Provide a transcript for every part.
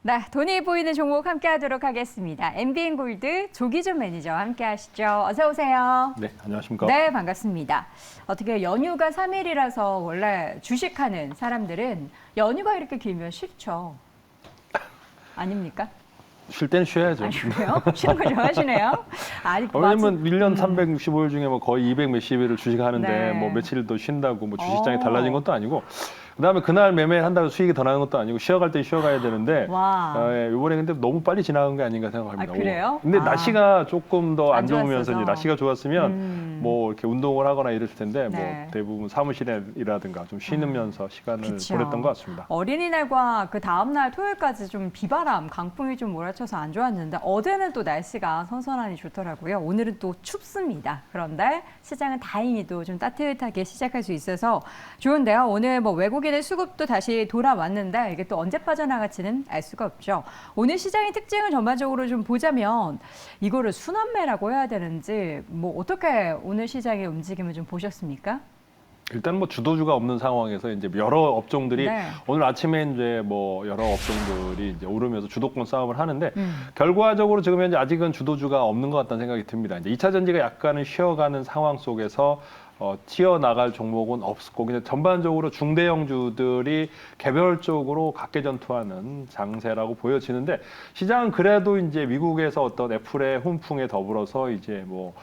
네, 돈이 보이는 종목 함께 하도록 하겠습니다. MBN골드 조기준 매니저 함께 하시죠. 어서 오세요. 네, 안녕하십니까. 네, 반갑습니다. 어떻게 연휴가 3일이라서 원래 주식하는 사람들은 연휴가 이렇게 길면 싫죠. 아닙니까? 쉴 때는 쉬어야죠. 아, 그래요? 쉬는 거 좋아하시네요. 아니, 왜냐면 1년 365일 중에 뭐 거의 200 몇십 일을 주식하는데 네. 뭐 며칠 더 쉰다고 뭐 주식장이 달라진 것도 아니고 그다음에 그날 매매한다고 수익이 더 나는 것도 아니고 쉬어갈 때 쉬어가야 되는데 와. 이번에 근데 너무 빨리 지나간 게 아닌가 생각합니다. 아, 그래요? 근데 아. 날씨가 조금 더 안 안 좋으면서 좋았어서. 이제 날씨가 좋았으면 뭐 이렇게 운동을 하거나 이랬을 텐데 네. 뭐 대부분 사무실이라든가 좀 쉬면서 시간을 그쵸. 보냈던 것 같습니다. 어린이날과 그 다음날 토요일까지 좀 비바람, 강풍이 좀 몰아쳐서 안 좋았는데 어제는 또 날씨가 선선하니 좋더라고요. 오늘은 또 춥습니다. 그런데 시장은 다행히도 좀 따뜻하게 시작할 수 있어서 좋은데요. 오늘 뭐 외국인의 수급도 다시 돌아왔는데 이게 또 언제 빠져나갈지는 알 수가 없죠. 오늘 시장의 특징을 전반적으로 좀 보자면 이거를 순환매라고 해야 되는지 뭐 어떻게 오늘 시장의 움직임을 좀 보셨습니까? 일단 뭐 주도주가 없는 상황에서 이제 여러 업종들이 네. 오늘 아침에 이제 뭐 여러 업종들이 이제 오르면서 주도권 싸움을 하는데 결과적으로 지금 현재 아직은 주도주가 없는 것 같다는 생각이 듭니다. 이제 2차 전지가 약간은 쉬어가는 상황 속에서 튀어나갈 종목은 없었고 그냥 전반적으로 중대형주들이 개별적으로 각계전투하는 장세라고 보여지는데 시장은 그래도 이제 미국에서 어떤 애플의 훈풍에 더불어서 이제 뭐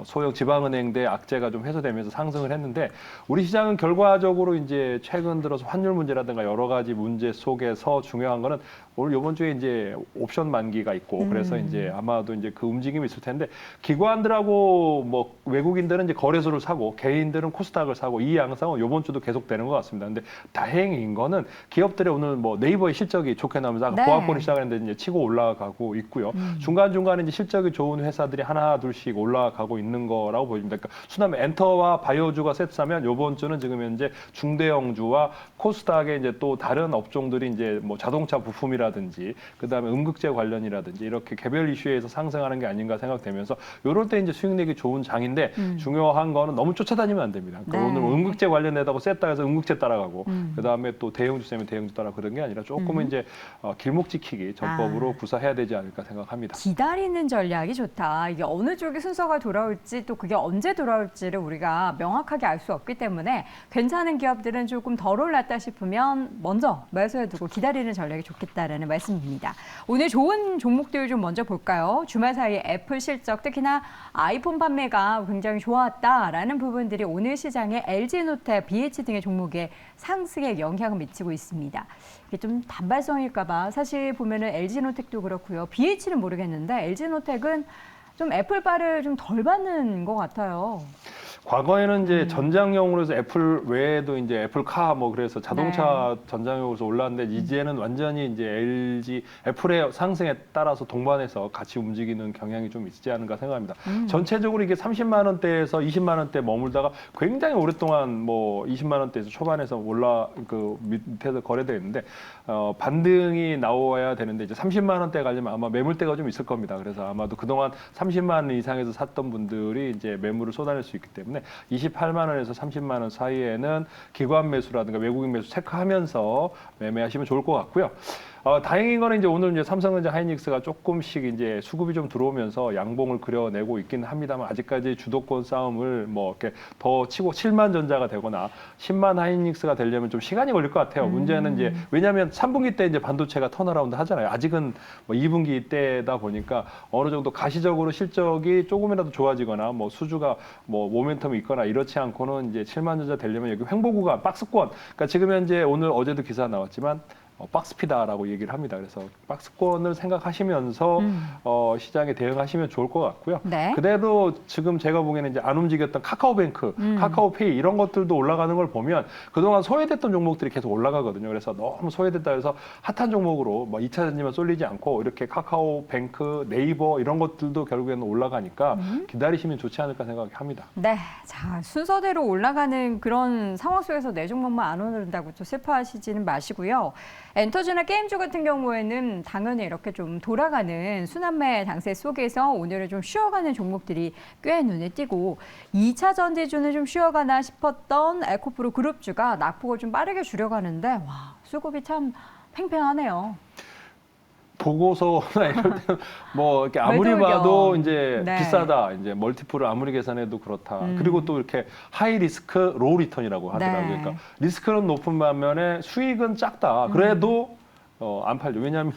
소형 지방은행대 악재가 좀 해소되면서 상승을 했는데 우리 시장은 결과적으로 이제 최근 들어서 환율 문제라든가 여러 가지 문제 속에서 중요한 거는 오늘 이번 주에 이제 옵션 만기가 있고 그래서 이제 아마도 이제 그 움직임이 있을 텐데 기관들하고 뭐 외국인들은 이제 거래소를 사고 개인들은 코스닥을 사고 이 양상은 이번 주도 계속되는 것 같습니다. 근데 다행인 거는 기업들의 오늘 뭐 네이버의 실적이 좋게 나오면서 아까 네. 보합권이 시작했는데 이제 치고 올라가고 있고요. 중간중간에 이제 실적이 좋은 회사들이 하나 둘씩 올라가고 있는 거라고 보입니다. 그러니까 수남의 엔터와 바이오주가 세트하면 이번 주는 지금 현재 중대형주와 코스닥의 이제 또 다른 업종들이 이제 뭐 자동차 부품이라든지 그다음에 음극재 관련이라든지 이렇게 개별 이슈에서 상승하는 게 아닌가 생각되면서 이럴 때 이제 수익 내기 좋은 장인데 중요한 거는 너무 쫓아다니면 안 됩니다. 그러니까 네. 오늘 음극재 관련에다가 셌다 해서 음극재 따라가고 그다음에 또 대형주 세면 대형주 따라 그런 게 아니라 조금은 이제 길목 지키기 전법으로 구사해야 되지 않을까 생각합니다. 기다리는 전략이 좋다. 이게 어느 쪽에 순서가 돌아올지 또 그게 언제 돌아올지를 우리가 명확하게 알 수 없기 때문에 괜찮은 기업들은 조금 덜 올랐다 싶으면 먼저 매수해두고 기다리는 전략이 좋겠다라는 말씀입니다. 오늘 좋은 종목들 좀 먼저 볼까요? 주말 사이에 애플 실적, 특히나 아이폰 판매가 굉장히 좋았다라는 부분들이 오늘 시장에 LG노텍, BH 등의 종목에 상승에 영향을 미치고 있습니다. 이게 좀 단발성일까 봐 사실 보면은 LG노텍도 그렇고요. BH는 모르겠는데 LG노텍은 좀 애플바를 좀 덜 받는 것 같아요. 과거에는 이제 전장용으로 해서 애플 외에도 이제 애플카 뭐 그래서 자동차 전장용으로서 올랐는데 이제는 완전히 이제 LG 애플의 상승에 따라서 동반해서 같이 움직이는 경향이 좀 있지 않은가 생각합니다. 전체적으로 이게 30만 원대에서 20만 원대 머물다가 굉장히 오랫동안 뭐 20만 원대에서 초반에서 그 밑에서 거래되어 있는데 반등이 나와야 되는데 이제 30만 원대 가려면 아마 매물대가 좀 있을 겁니다. 그래서 아마도 그동안 30만 원 이상에서 샀던 분들이 이제 매물을 쏟아낼 수 있기 때문에 28만 원에서 30만 원 사이에는 기관 매수라든가 외국인 매수 체크하면서 매매하시면 좋을 것 같고요. 다행인 거는 이제 오늘 이제 삼성전자 하이닉스가 조금씩 이제 수급이 좀 들어오면서 양봉을 그려내고 있긴 합니다만 아직까지 주도권 싸움을 뭐 이렇게 더 치고 7만 전자가 되거나 10만 하이닉스가 되려면 좀 시간이 걸릴 것 같아요. 문제는 이제 왜냐하면 3분기 때 이제 반도체가 턴어라운드 하잖아요. 아직은 뭐 2분기 때다 보니까 어느 정도 가시적으로 실적이 조금이라도 좋아지거나 뭐 수주가 뭐 모멘텀이 있거나 이렇지 않고는 이제 7만 전자 되려면 여기 횡보구간 박스권. 그러니까 지금 현재 오늘 어제도 기사 나왔지만 박스피다라고 얘기를 합니다. 그래서 박스권을 생각하시면서 시장에 대응하시면 좋을 것 같고요. 네. 그대로 지금 제가 보기에는 이제 안 움직였던 카카오뱅크, 카카오페이 이런 것들도 올라가는 걸 보면 그동안 소외됐던 종목들이 계속 올라가거든요. 그래서 너무 소외됐다 해서 핫한 종목으로 뭐 2차 전지만 쏠리지 않고 이렇게 카카오뱅크, 네이버 이런 것들도 결국에는 올라가니까 기다리시면 좋지 않을까 생각합니다. 네, 자 순서대로 올라가는 그런 상황 속에서 내 종목만 안 오른다고 또 슬퍼하시지는 마시고요. 엔터주나 게임주 같은 경우에는 당연히 이렇게 좀 돌아가는 순환매 장세 속에서 오늘은 좀 쉬어가는 종목들이 꽤 눈에 띄고 2차 전지주는 좀 쉬어가나 싶었던 에코프로 그룹주가 낙폭을 좀 빠르게 줄여가는데 와 수급이 참 팽팽하네요. 보고서나 이럴 때는 뭐 이렇게 아무리 매도 의견. 봐도 이제 네. 비싸다. 이제 멀티플을 아무리 계산해도 그렇다. 음. 그리고 또 이렇게 하이 리스크 로우 리턴이라고 하더라고요. 네. 그러니까 리스크는 높은 반면에 수익은 작다. 그래도 안 팔죠. 왜냐하면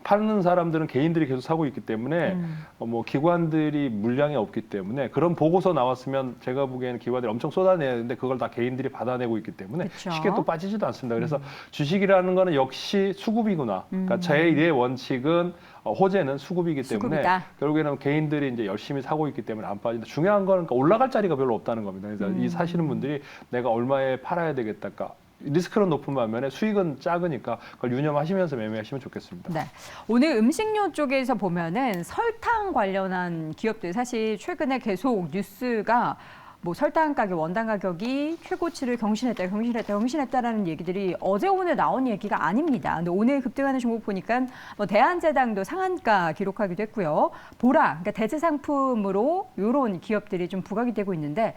파는 사람들은 개인들이 계속 사고 있기 때문에 뭐 기관들이 물량이 없기 때문에 그런 보고서 나왔으면 제가 보기에는 기관들이 엄청 쏟아내야 되는데 그걸 다 개인들이 받아내고 있기 때문에 그쵸. 쉽게 또 빠지지도 않습니다. 그래서 주식이라는 거는 역시 수급이구나. 그러니까 제1의 원칙은 호재는 수급이기 때문에 수급이다. 결국에는 개인들이 이제 열심히 사고 있기 때문에 안 빠진다. 중요한 거는 그러니까 올라갈 자리가 별로 없다는 겁니다. 그래서 이 사시는 분들이 내가 얼마에 팔아야 되겠다. 그러니까 리스크는 높은 반면에 수익은 작으니까 그걸 유념하시면서 매매하시면 좋겠습니다. 네. 오늘 음식료 쪽에서 보면은 설탕 관련한 기업들 사실 최근에 계속 뉴스가 뭐 설탕 가격, 원당 가격이 최고치를 경신했다라는 얘기들이 어제 오늘 나온 얘기가 아닙니다. 근데 오늘 급등하는 종목 보니까 뭐 대한제당도 상한가 기록하기도 했고요. 보라, 그러니까 대체 상품으로 이런 기업들이 좀 부각이 되고 있는데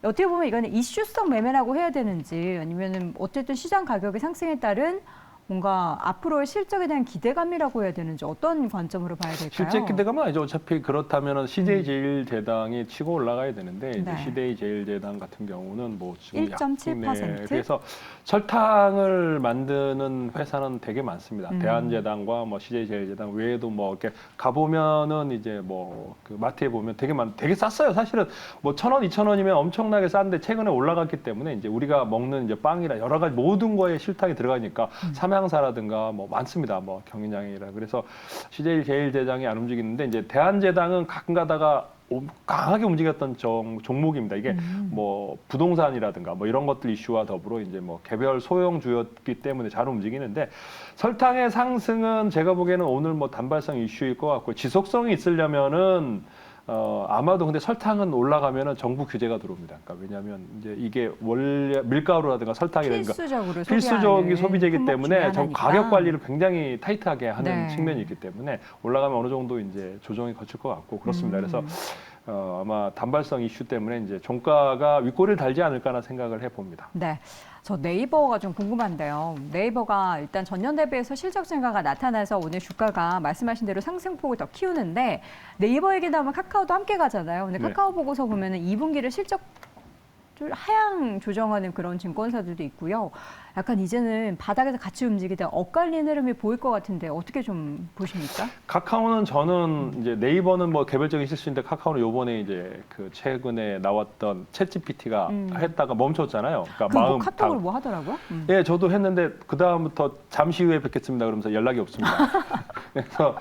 어떻게 보면 이거는 이슈성 매매라고 해야 되는지 아니면은 어쨌든 시장 가격의 상승에 따른 뭔가 앞으로의 실적에 대한 기대감이라고 해야 되는지 어떤 관점으로 봐야 될까요? 실제 기대감은 아니죠. 어차피 그렇다면 CJ제일제당이 치고 올라가야 되는데 이제 네. CJ제일제당 같은 경우는 뭐 지금 1.7%? 그래서 설탕을 만드는 회사는 되게 많습니다. 대한제당과 뭐 CJ제일제당 외에도 뭐 이렇게 가보면은 이제 뭐 그 마트에 보면 되게 쌌어요. 사실은 뭐 1,000원, 2,000원이면 엄청나게 싼데 최근에 올라갔기 때문에 이제 우리가 먹는 이제 빵이라 여러 가지 모든 거에 실탁이 들어가니까 삼양사라든가 뭐 많습니다. 뭐 경인양이라 그래서 CJ제일제당이 안 움직이는데 이제 대한제당은 가끔 가다가 강하게 움직였던 종목입니다. 이게 뭐 부동산이라든가 뭐 이런 것들 이슈와 더불어 이제 뭐 개별 소형주였기 때문에 잘 움직이는데 설탕의 상승은 제가 보기에는 오늘 뭐 단발성 이슈일 것 같고 지속성이 있으려면은 아마도 근데 설탕은 올라가면은 정부 규제가 들어옵니다. 그러니까 왜냐하면 이제 이게 원래 밀가루라든가 설탕이라든가 필수적으로 필수적인 소비재이기 품목 중에 때문에 하나니까. 가격 관리를 굉장히 타이트하게 하는 네. 측면이 있기 때문에 올라가면 어느 정도 이제 조정이 거칠 것 같고 그렇습니다. 그래서 아마 단발성 이슈 때문에 이제 종가가 윗꼬리를 달지 않을까나 생각을 해봅니다. 네. 저 네이버가 좀 궁금한데요. 네이버가 일단 전년 대비해서 실적 증가가 나타나서 오늘 주가가 말씀하신 대로 상승폭을 더 키우는데 네이버 얘기 나오면 카카오도 함께 가잖아요. 근데 네. 카카오 보고서 보면은 2분기를 실적 하향 조정하는 그런 증권사들도 있고요. 약간 이제는 바닥에서 같이 움직이다 엇갈리는 흐름이 보일 것 같은데 어떻게 좀 보십니까? 카카오는 저는 이제 네이버는 뭐 개별적인 실수인데 카카오는 요번에 이제 그 최근에 나왔던 챗GPT가 했다가 멈췄잖아요. 그러니까 그 뭐 카톡을 뭐 하더라고요? 예, 저도 했는데 그 다음부터 잠시 후에 뵙겠습니다. 그러면서 연락이 없습니다. 그래서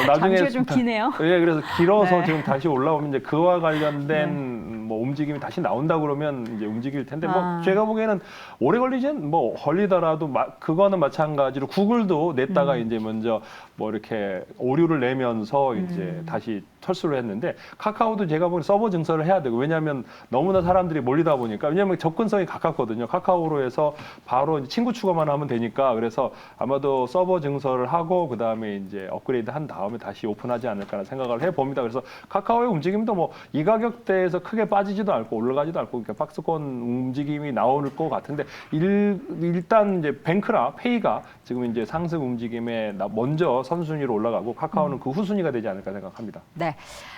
나중에 잠시가 좀 기네요. 예, 그래서 길어서 네. 지금 다시 올라오면 이제 그와 관련된 뭐 움직임이 다시 나온다 그러면 이제 움직일 텐데 뭐 제가 보기에는 오래 걸리진 뭐 걸리더라도 그거는 마찬가지로 구글도 냈다가 이제 먼저 뭐 이렇게 오류를 내면서 이제 다시 철수를 했는데 카카오도 제가 보기엔 서버 증설을 해야 되고 왜냐하면 너무나 사람들이 몰리다 보니까 왜냐하면 접근성이 가깝거든요. 카카오로 해서 바로 이제 친구 추가만 하면 되니까 그래서 아마도 서버 증설을 하고 그 다음에 이제 업그레이드 한 다음에 다시 오픈하지 않을까라는 생각을 해봅니다. 그래서 카카오의 움직임도 뭐 이 가격대에서 크게 빠지지도 않고 올라가지도 않고 이렇게 박스권 움직임이 나올 것 같은데 일단 이제 뱅크나 페이가 지금 이제 상승 움직임에 먼저 선순위로 올라가고 카카오는 그 후순위가 되지 않을까 생각합니다. 네.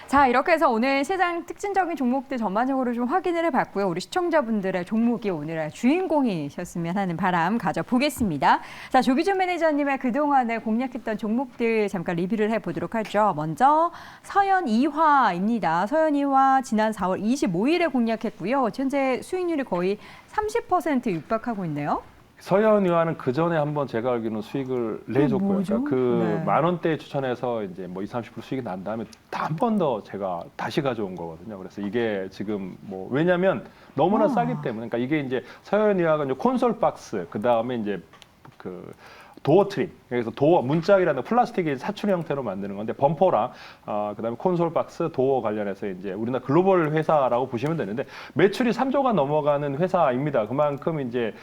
자, 이렇게 해서 오늘 시장 특징적인 종목들 전반적으로 좀 확인을 해봤고요. 우리 시청자분들의 종목이 오늘의 주인공이셨으면 하는 바람 가져보겠습니다. 자, 조기준 매니저님의 그동안에 공략했던 종목들 잠깐 리뷰를 해보도록 하죠. 먼저 서현이화입니다. 서현이화 지난 4월 25일에 공략했고요. 현재 수익률이 거의 30% 육박하고 있네요. 서현이와는 그 전에 한번 제가 알기로는 수익을 내줬고요. 뭐죠? 그 네. 만 원대 추천해서 이제 뭐 20, 30% 수익이 난 다음에 한 번 더 제가 다시 가져온 거거든요. 그래서 이게 지금 뭐 왜냐면 너무나 싸기 때문에 그러니까 이게 이제 서현이와가 이제 콘솔 박스 그 다음에 이제 그 도어 트림, 그래서 도어 문짝이라는 플라스틱의 사출 형태로 만드는 건데 범퍼랑 그다음에 콘솔 박스, 도어 관련해서 이제 우리나라 글로벌 회사라고 보시면 되는데 매출이 3조가 넘어가는 회사입니다. 그만큼 이제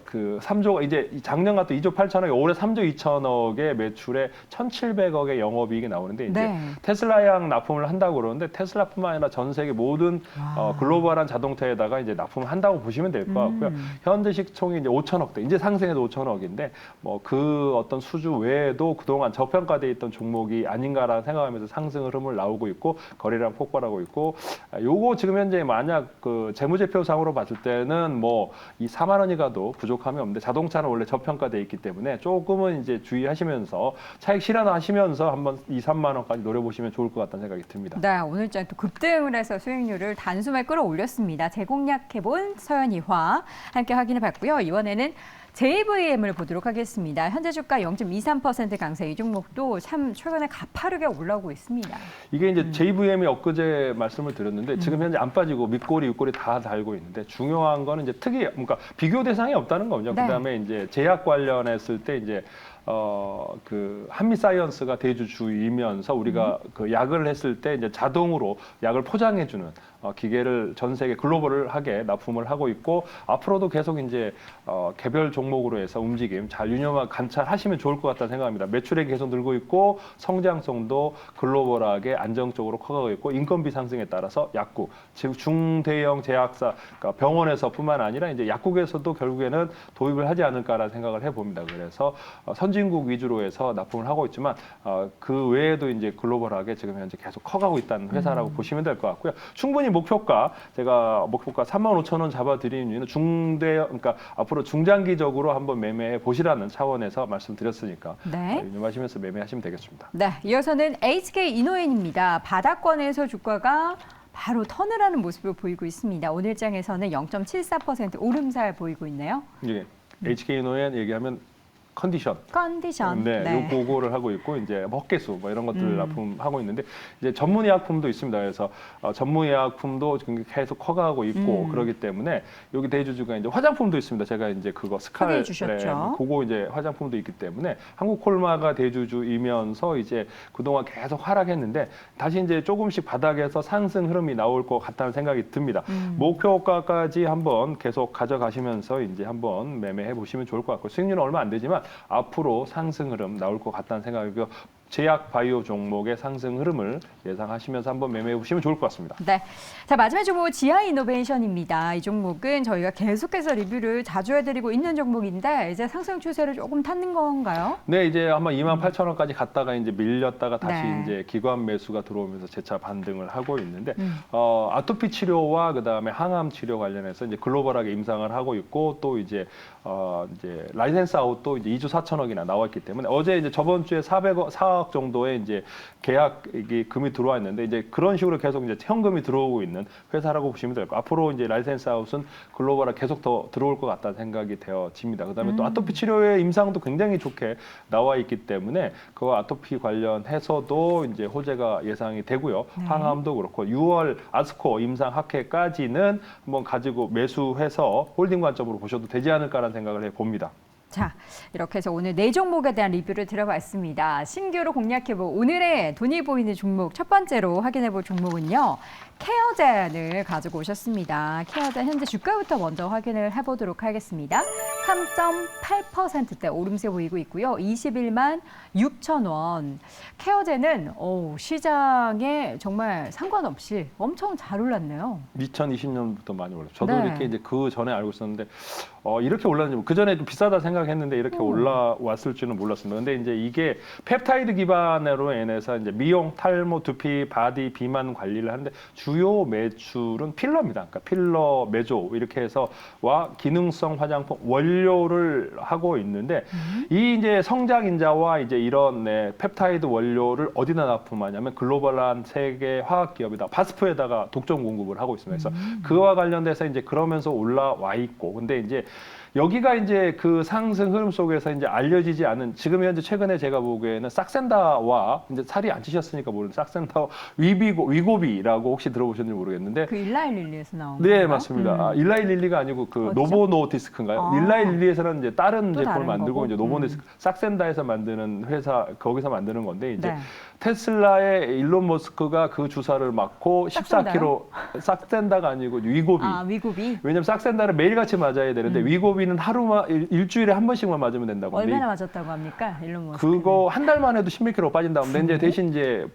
그 3조가 이제 작년 같은 2조 8천억, 올해 3조 2천억의 매출에 1,700억의 영업이익이 나오는데 이제 네. 테슬라양 납품을 한다고 그러는데 테슬라뿐만 아니라 전 세계 모든 글로벌한 자동차에다가 이제 납품을 한다고 보시면 될 것 같고요. 현재 시총이 이제 5천억대, 이제 상승해도 5천억인데 뭐 그 어떤 수주 외에도 그동안 저평가돼 있던 종목이 아닌가라는 생각하면서 상승 흐름을 나오고 있고 거래량 폭발하고 있고 요거 지금 현재 만약 그 재무제표상으로 봤을 때는 뭐 이 4만 원이 가도 부족함이 없는데 자동차는 원래 저평가돼 있기 때문에 조금은 이제 주의하시면서 차익 실현하시면서 한번 2, 3만 원까지 노려보시면 좋을 것 같다는 생각이 듭니다. 네, 오늘 또 급등을 해서 수익률을 단숨에 끌어올렸습니다. 재공략해본 서현이화 함께 확인해 봤고요. 이번에는 JVM을 보도록 하겠습니다. 현재 주가 0.23% 강세, 이 종목도 참 최근에 가파르게 올라오고 있습니다. 이게 이제 JVM이 엊그제 말씀을 드렸는데 지금 현재 안 빠지고 밑꼬리, 윗꼬리 다 달고 있는데 중요한 거는 이제 그러니까 비교 대상이 없다는 거죠. 네. 그다음에 이제 제약 관련했을 때 이제 그 한미사이언스가 대주주이면서 우리가 그 약을 했을 때 이제 자동으로 약을 포장해주는 기계를 전 세계 글로벌하게 납품을 하고 있고 앞으로도 계속 이제 개별 종목으로 해서 움직임 잘 유념하고 관찰하시면 좋을 것 같다는 생각합니다. 매출액이 계속 늘고 있고 성장성도 글로벌하게 안정적으로 커가고 있고 인건비 상승에 따라서 약국, 즉 중대형 제약사, 그러니까 병원에서뿐만 아니라 이제 약국에서도 결국에는 도입을 하지 않을까라는 생각을 해봅니다. 그래서 선진국 위주로 해서 납품을 하고 있지만 그 외에도 이제 글로벌하게 지금 현재 계속 커가고 있다는 회사라고 보시면 될 것 같고요. 충분히 제가 목표가 35,000원 잡아드리는 이유는 그러니까 앞으로 중장기적으로 한번 매매해 보시라는 차원에서 말씀드렸으니까 네. 유념하시면서 매매하시면 되겠습니다. 네, 이어서는 HK 이노엔입니다. 바닥권에서 주가가 바로 턴을 하는 모습을 보이고 있습니다. 오늘장에서는 0.74% 오름살 보이고 있네요. 예, HK노엔 얘기하면 컨디션. 네. 요거를 하고 있고 이제 헛개수 뭐 이런 것들을 납품하고 있는데 이제 전문의약품도 있습니다. 그래서 전문의약품도 지금 계속 커가고 있고 그러기 때문에 여기 대주주가 이제 화장품도 있습니다. 제가 이제 그거 스칼 그거 이제 화장품도 있기 때문에 한국콜마가 대주주이면서 이제 그동안 계속 하락했는데 다시 이제 조금씩 바닥에서 상승 흐름이 나올 것 같다는 생각이 듭니다. 목표가까지 한번 계속 가져가시면서 이제 한번 매매해 보시면 좋을 것 같고 수익률은 얼마 안 되지만 앞으로 상승 흐름 나올 것 같다는 생각이고요. 제약 바이오 종목의 상승 흐름을 예상하시면서 한번 매매해 보시면 좋을 것 같습니다. 네. 자, 마지막 종목은 지아 이노베이션입니다. 이 종목은 저희가 계속해서 리뷰를 자주 해드리고 있는 종목인데 이제 상승 추세를 조금 탔는 건가요? 네, 이제 아마 28,000원까지 갔다가 이제 밀렸다가 다시 네. 이제 기관 매수가 들어오면서 재차 반등을 하고 있는데 아토피 치료와 그다음에 항암 치료 관련해서 이제 글로벌하게 임상을 하고 있고 또 이제 라이센스 아웃도 이제 2조 4천억이나 나왔기 때문에 어제 이제 저번 주에 4억 정도의 이제 계약이 금이 들어와 있는데 이제 그런 식으로 계속 이제 현금이 들어오고 있는 회사라고 보시면 될 거. 앞으로 이제 라이센스 아웃은 글로벌하게 계속 더 들어올 것 같다는 생각이 되어집니다. 그다음에 또 아토피 치료의 임상도 굉장히 좋게 나와 있기 때문에 그 아토피 관련해서도 이제 호재가 예상이 되고요. 항암도 그렇고 6월 아스코 임상 학회까지는 한번 가지고 매수해서 홀딩 관점으로 보셔도 되지 않을까라는 생각을 해봅니다. 자, 이렇게 해서 오늘 4종목에 대한 리뷰를 들어봤습니다. 신규로 공략해볼 오늘의 돈이 보이는 종목 첫 번째로 확인해볼 종목은요. 케어젠을 가지고 오셨습니다. 케어젠 현재 주가부터 먼저 확인을 해보도록 하겠습니다. 3.8%대 오름세 보이고 있고요. 21만 6천 원. 케어젠은 시장에 정말 상관없이 엄청 잘 올랐네요. 2020년부터 많이 올랐어요. 저도 네. 이렇게 이제 그 전에 알고 있었는데 이렇게 올랐는지 그 전에 좀 비싸다 생각했는데 이렇게 올라왔을 줄은 몰랐습니다. 근데 이제 이게 펩타이드 기반으로 인해서 이제 미용, 탈모, 두피, 바디, 비만 관리를 하는데 주요 매출은 필러입니다. 그러니까 필러, 메조 이렇게 해서 기능성 화장품 원료를 하고 있는데 이 이제 성장 인자와 이제 이런 펩타이드 원료를 어디다 납품하냐면 글로벌한 세계 화학 기업이다. 바스프에다가 독점 공급을 하고 있습니다. 그래서 그와 관련돼서 이제 그러면서 올라와 있고 근데 이제 여기가 이제 그 상승 흐름 속에서 이제 알려지지 않은 지금 현재 최근에 제가 보기에는 싹센다와 이제 살이 안 찌셨으니까 모르는 싹센다와 위고비라고 혹시 들어보셨는지 모르겠는데 그 일라일릴리에서 나온 네 건가요? 맞습니다. 일라이릴리가 아니고 그 어디죠? 노보노티스크인가요? 일라이릴리에서는 이제 다른 또 제품을 다른 만들고 거고? 이제 노보노티스크 싹센다에서 만드는 회사 거기서 만드는 건데 이제 네. 테슬라의 일론 머스크가 그 주사를 맞고 14kg 싹센다가 아니고 위고비. 위고비. 왜냐면 싹센다를 매일같이 맞아야 되는데 위고비는 일주일에 한 번씩만 맞으면 된다고. 얼마나 맞았다고 합니까? 일론 머스크. 그거 한 달만 해도 10몇 킬로 빠진다고. 근데 이제 대신 이제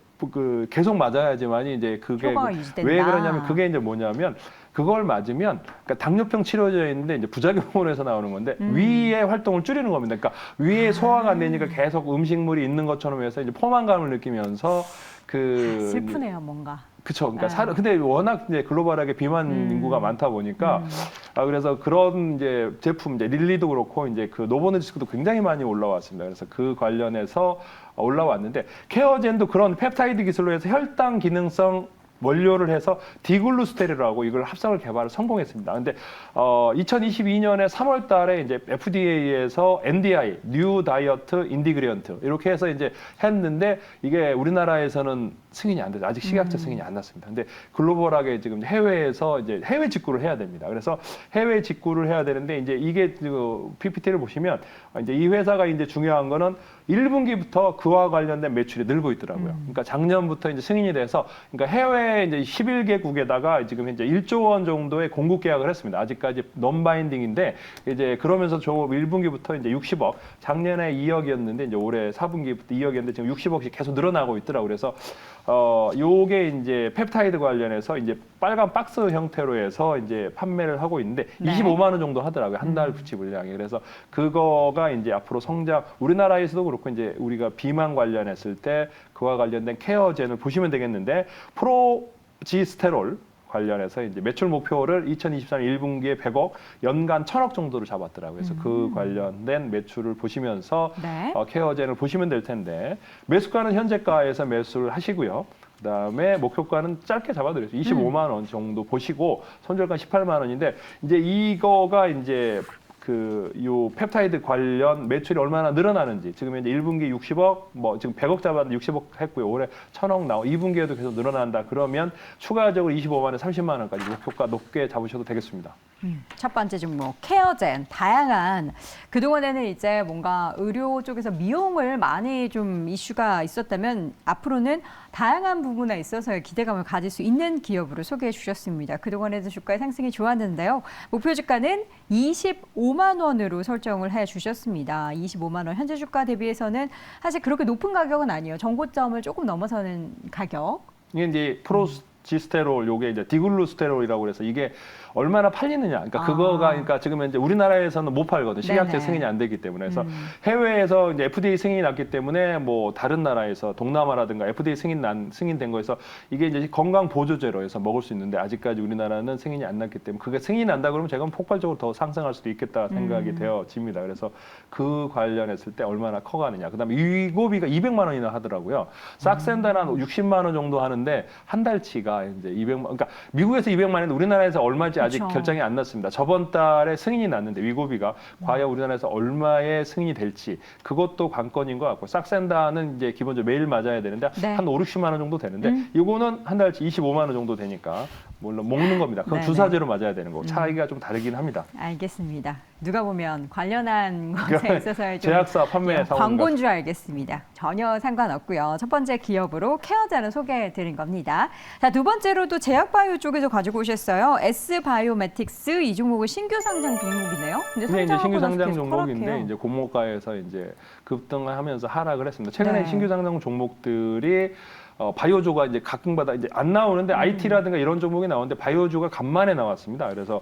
계속 맞아야지만이 이제 그게 효과가 유지된다. 왜 그러냐면 그게 이제 뭐냐면 그걸 맞으면 그러니까 당뇨병 치료제에 있는데 이제 부작용으로 해서 나오는 건데 위의 활동을 줄이는 겁니다. 그러니까 위에 소화가 안 되니까 계속 음식물이 있는 것처럼 해서 이제 포만감을 느끼면서 슬프네요, 뭔가. 그쵸. 그러니까 근데 워낙 이제 글로벌하게 비만 인구가 많다 보니까 그래서 그런 이제 제품 이제 릴리도 그렇고 이제 그 노보노디스크도 굉장히 많이 올라왔습니다. 그래서 그 관련해서 올라왔는데 케어젠도 그런 펩타이드 기술로 해서 혈당 기능성 원료를 해서 디글루스테르라고 이걸 합성을 개발을 성공했습니다. 근데 2022년에 3월 달에 이제 FDA에서 NDI, 뉴 다이어트 인디그리언트 이렇게 해서 이제 했는데 이게 우리나라에서는 승인이 안 되죠. 아직 식약처 승인이 안 났습니다. 근데 글로벌하게 지금 해외에서 이제 해외 직구를 해야 됩니다. 그래서 해외 직구를 해야 되는데 이제 이게 그 PPT를 보시면 이제 이 회사가 이제 중요한 거는 1분기부터 그와 관련된 매출이 늘고 있더라고요. 그러니까 작년부터 이제 승인이 돼서 그러니까 해외 이제 11개국에다가 지금 이제 1조 원 정도의 공급 계약을 했습니다. 아직까지 non-binding인데 이제 그러면서 저 1분기부터 이제 60억, 작년에 2억이었는데 이제 올해 4분기부터 2억이었는데 지금 60억씩 계속 늘어나고 있더라고요. 그래서 요게 이제 펩타이드 관련해서 이제 빨간 박스 형태로 해서 이제 판매를 하고 있는데 네. 25만 원 정도 하더라고요. 한 달 부치 물량이. 그래서 그거가 이제 앞으로 성장, 우리나라에서도 그렇고 이제 우리가 비만 관련했을 때 그와 관련된 케어젠을 보시면 되겠는데 프로지스테롤 관련해서 이제 매출 목표를 2023년 1분기에 100억, 연간 1000억 정도를 잡았더라고요. 그래서 그 관련된 매출을 보시면서 네. 케어젠을 보시면 될 텐데 매수가는 현재가에서 매수를 하시고요. 그다음에 목표가는 짧게 잡아드렸어요. 25만 원 정도 보시고 손절가 18만 원인데 이제 이거가 이제 요 펩타이드 관련 매출이 얼마나 늘어나는지 지금 이제 1분기 60억 뭐 지금 100억 잡았는데 60억 했고요. 올해 1000억 나오 2분기에도 계속 늘어난다. 그러면 추가적으로 25만원 30만 원까지 목표가 높게 잡으셔도 되겠습니다. 첫 번째 종목 케어젠 다양한 그동안에는 이제 뭔가 의료 쪽에서 미용을 많이 좀 이슈가 있었다면 앞으로는 다양한 부분에 있어서 기대감을 가질 수 있는 기업으로 소개해 주셨습니다. 그동안에도 주가의 상승이 좋았는데요. 목표 주가는 25만 원으로 설정을 해 주셨습니다. 25만 원 현재 주가 대비해서는 사실 그렇게 높은 가격은 아니에요. 정고점을 조금 넘어서는 가격. 이게 이제 프로지스테롤 요게 이제 디글루스테롤이라고 그래서 이게 얼마나 팔리느냐. 그러니까 그거가 그러니까 지금 현재 우리나라에서는 못 팔거든. 식약처 네네. 승인이 안 되기 때문에. 그래서 해외에서 이제 FDA 승인이 났기 때문에 뭐 다른 나라에서 동남아라든가 FDA 승인된 거에서 이게 이제 건강 보조제로 해서 먹을 수 있는데 아직까지 우리나라는 승인이 안 났기 때문에 그게 승인이 난다 그러면 제가 폭발적으로 더 상승할 수도 있겠다 생각이 되어집니다. 그래서 그 관련했을 때 얼마나 커가느냐. 그다음에 위고비가 200만 원이나 하더라고요. 싹센다는 60만 원 정도 하는데 한 달치가 이제 200만. 그러니까 미국에서 200만 원인데 우리나라에서 얼마인지 아직 그렇죠. 결정이 안 났습니다. 저번 달에 승인이 났는데 위고비가 과연 우리나라에서 얼마의 승인이 될지 그것도 관건인 것 같고 싹센다는 이제 기본적으로 매일 맞아야 되는데 네. 한 5, 60만 원 정도 되는데 이거는 한 달치 25만 원 정도 되니까 물론 먹는 겁니다. 그럼 네네. 주사제로 맞아야 되는 거고 차이가 좀 다르긴 합니다. 알겠습니다. 누가 보면 관련한 것에 있어서의 좀 제약사 판매 사원 광고인 줄 알겠습니다. 전혀 상관없고요. 첫 번째 기업으로 케어젠을 소개해드린 겁니다. 자, 두 번째로도 제약바이오 쪽에서 가지고 오셨어요. S바이오매틱스 이 종목은 신규 상장 종목이네요. 근데 이제 신규 상장 계속 종목인데 하락해요. 이제 고목가에서 이제 급등하면서 하락을 했습니다. 최근에 네. 신규 상장 종목들이 바이오조가 이제 가끔가다 이제 안 나오는데 IT라든가 이런 종목이 나오는데 바이오조가 간만에 나왔습니다. 그래서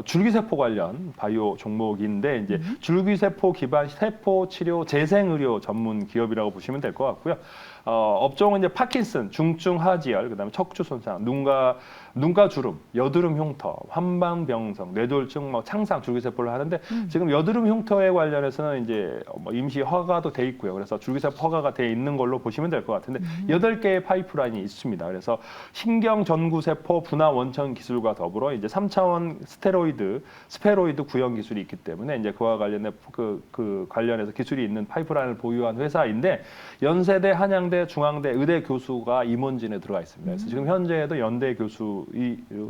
줄기세포 관련 바이오 종목인데 이제 줄기세포 기반 세포 치료 재생의료 전문 기업이라고 보시면 될 것 같고요. 업종은 이제 파킨슨, 중증 하지열, 그다음에 척추 손상, 눈가 주름, 여드름 흉터, 환방병성, 뇌졸중, 뭐 창상, 줄기세포를 하는데 지금 여드름 흉터에 관련해서는 이제 뭐 임시 허가도 돼 있고요. 그래서 줄기세포 허가가 돼 있는 걸로 보시면 될 것 같은데 8개의 파이프라인이 있습니다. 그래서 신경 전구세포 분화 원천 기술과 더불어 이제 3차원 스페로이드 구형 기술이 있기 때문에 이제 그와 관련된 그 관련해서 기술이 있는 파이프라인을 보유한 회사인데 연세대, 한양대, 중앙대 의대 교수가 임원진에 들어가 있습니다. 그래서 지금 현재도 연대 교수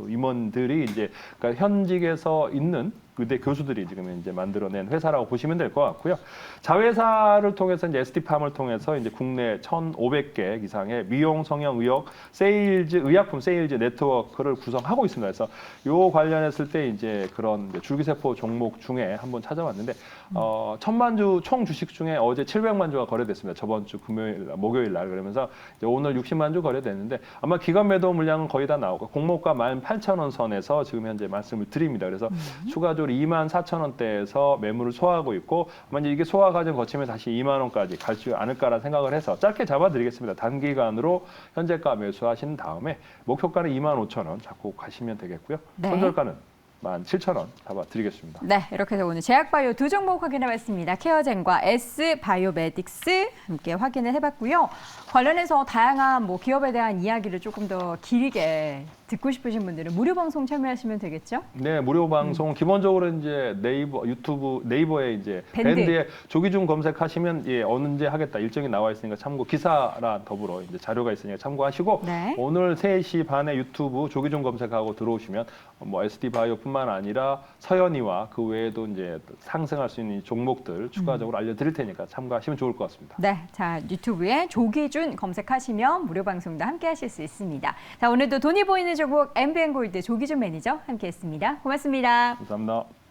임원들이 이제 그러니까 현직에서 있는 의대 교수들이 지금 이제 만들어낸 회사라고 보시면 될 것 같고요. 자회사를 통해서 이제 SD팜을 통해서 이제 국내 1,500개 이상의 미용, 성형, 의학, 의약품 세일즈 네트워크를 구성하고 있습니다. 그래서 요 관련했을 때 이제 그런 줄기세포 종목 중에 한번 찾아봤는데 1,000만 주 총 주식 중에 어제 700만 주가 거래됐습니다. 저번 주 목요일 날. 그러면서 이제 오늘 60만 주 거래됐는데 아마 기관 매도 물량은 거의 다 나오고 공모가 18,000원 선에서 지금 현재 말씀을 드립니다. 그래서 추가적으로 24,000원대에서 매물을 소화하고 있고 아마 이제 이게 소화 과정 거치면 다시 2만 원까지 갈 수 않을까라는 생각을 해서 짧게 잡아드리겠습니다. 단기간으로 현재가 매수하신 다음에 목표가는 25,000원 잡고 가시면 되겠고요. 네. 손절가는 17,000원 잡아드리겠습니다. 네, 이렇게 해서 오늘 제약바이오 두 종목 확인해봤습니다. 케어젠과 S바이오메딕스 함께 확인을 해봤고요. 관련해서 다양한 기업에 대한 이야기를 조금 더 길게 듣고 싶으신 분들은 무료 방송 참여하시면 되겠죠? 네, 무료 방송 기본적으로 이제 네이버에 이제 밴드에 조기준 검색하시면 언제 하겠다 일정이 나와 있으니까 참고 기사랑 더불어 이제 자료가 있으니까 참고하시고 네. 오늘 3시 반에 유튜브 조기준 검색하고 들어오시면 SD 바이오뿐만 아니라 서현이와 그 외에도 이제 상승할 수 있는 종목들 추가적으로 알려드릴 테니까 참고하시면 좋을 것 같습니다. 네, 자 유튜브에 조기준 검색하시면 무료 방송도 함께 하실 수 있습니다. 자 오늘도 돈이 보이는 종목 MBN골드 조기준 매니저 함께했습니다. 고맙습니다. 감사합니다.